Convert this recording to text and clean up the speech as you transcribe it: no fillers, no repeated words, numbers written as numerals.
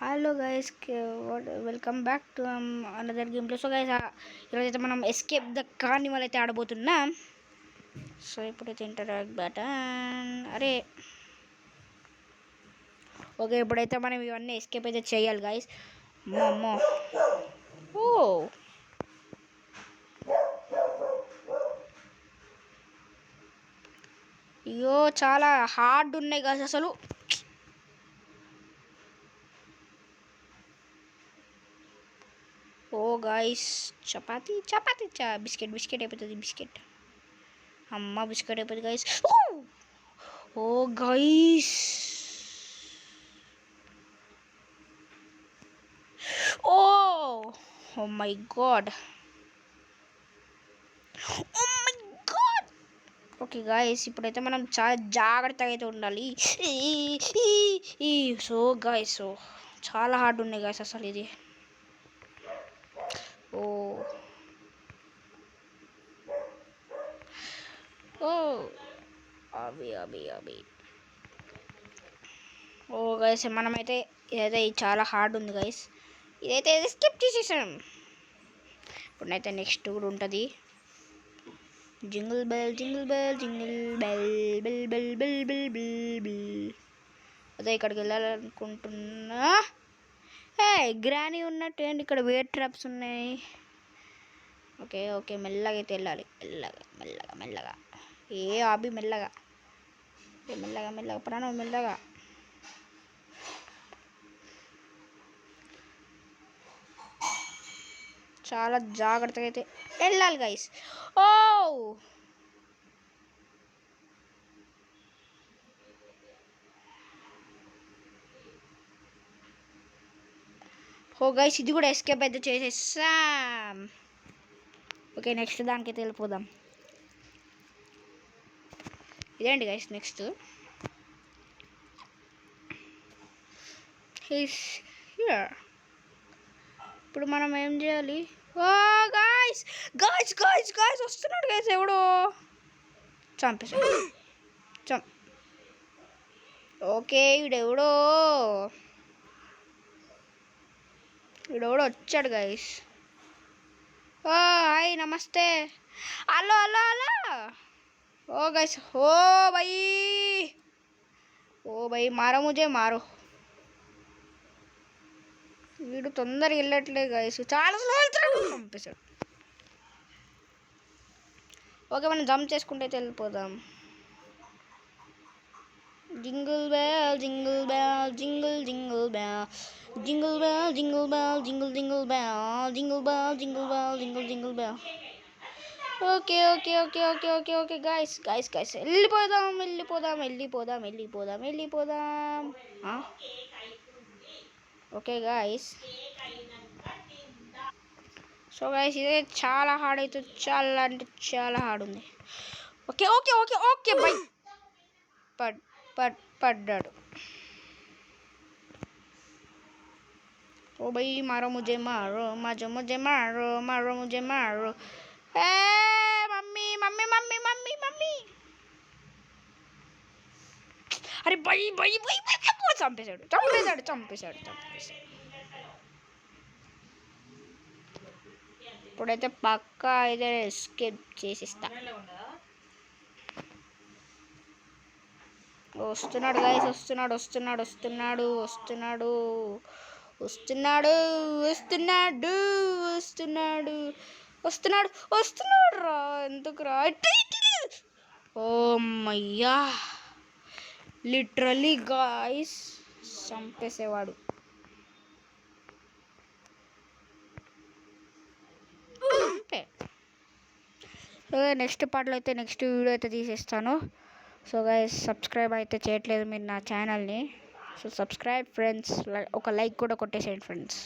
Hello guys, welcome back to another game play. So guys, ఈరోజైతే మనం escape the Carnival అయితే ఆడబోతున్నాం. So ఇప్పుడైతే interact button, అరే okay, ఇప్పుడైతే మనం ఇవన్నీ ఎస్కేప్ అయితే చేయాలి గైస్. అమ్మో, ఓ అయ్యో, చాలా హార్డ్ ఉన్నాయి గైస్ అసలు. ఓ గాయస్, చపాతీ చపాతీ బిస్కెట్ బిస్కెట్ అయిపోతుంది. బిస్కెట్, అమ్మ బిస్కెట్ అయిపోతుంది guys. Oh guys, oh oh my god, oh my god. Okay guys, ఇప్పుడైతే మనం చాలా జాగ్రత్తగా అయితే ఉండాలి. సో గాయస్, చాలా హార్డ్ ఉన్నాయి గాయస్ అసలు ఇది. ఓ ఓ అవి అవి అవి ఓ గైస్, మనమైతే ఇదైతే చాలా హార్డ్ ఉంది గైస్. ఇదైతే స్కిప్ చేసేసాం. ఇప్పుడైతే నెక్స్ట్ కూడా ఉంటుంది. Jingle bell jingle bell jingle bell bell bell bell bell bell bell. అదే ఇక్కడికి వెళ్ళాలనుకుంటున్నా. గ్రానీ ఉన్నట్టు ఏంటి, ఇక్కడ వేట్ ట్రాప్స్ ఉన్నాయి. ఓకే ఓకే, మెల్లగా అయితే వెళ్ళాలి. మెల్లగా మెల్లగా మెల్లగా, ఏ ఆబి మెల్లగా మెల్లగా మెల్లగా ప్రాణం మెల్లగా. చాలా జాగ్రత్తగా అయితే వెళ్ళాలి గైస్. ఓ గైస్, ఇది కూడా ఎస్కేప్ అయితే చేసేసాం. ఓకే, నెక్స్ట్ దానికైతే వెళ్ళిపోదాం. ఇదేంటి గైస్ నెక్స్ట్. ఇప్పుడు మనం ఏం చేయాలి? Oh guys guys guys guys, వస్తున్నాడు గైస్. ఎవడో చంపేసాడు. ఓకే, వీడెవడో వచ్చాడు గైస్. ఓ హాయ్, నమస్తే. Hello hello hello. Oh guys, oh భయ్ మారో ముజే మారో. వీడు తొందరగా వెళ్ళట్లేదు గైస్, చాలా స్లో వెళ్తాడు. పంపేశాడు. ఓకే, మనం జంప్ చేసుకుంటే అయితే వెళ్ళిపోదాం. Jingle bell jingle bell jingle jingle bell jingle bell jingle bell jingle jingle bell jingle bell jingle bell jingle jingle bell. Okay okay okay okay okay okay guys guys guys, వెళ్ళిపోదాం వెళ్ళిపోదాం వెళ్ళిపోదాం వెళ్ళిపోదాం వెళ్ళిపోదాం. Okay guys, so guys ఇదే చాలా hard అవుతుంది. చాలా అంటే చాలా హార్డ్ ఉంది. Okay okay okay okay by. పడ్డాడు. ओ भाई, मारो मुझे मारो मुझे मारो मारो मुझे मारो. Mummy mummy mummy mummy mummy. अरे भाई भाई भाई చంపేశాడు చంపేశాడు చంపేశాడు చంపేశాడు. ఇప్పుడైతే పక్కా అయితే ఎస్కేప్ చేసిస్తా. వస్తున్నాడు గైస్, వస్తున్నాడు వస్తున్నాడు వస్తున్నాడు వస్తున్నాడు వస్తున్నాడు వస్తున్నాడు వస్తున్నాడు వస్తున్నాడు వస్తున్నాడు రా. ఎందుకు రా? ఓ మయ్యా, లిటరలీ గాయ్స్ చంపేసేవాడు. నెక్స్ట్ పార్ట్లో అయితే నెక్స్ట్ వీడియో అయితే తీసేస్తాను. సో గైస్, సబ్స్క్రైబ్ అయితే చేయట్లేదు మీరు నా ఛానల్ని. సో సబ్స్క్రైబ్ ఫ్రెండ్స్, ఒక లైక్ కూడా కొట్టేసేయండి ఫ్రెండ్స్.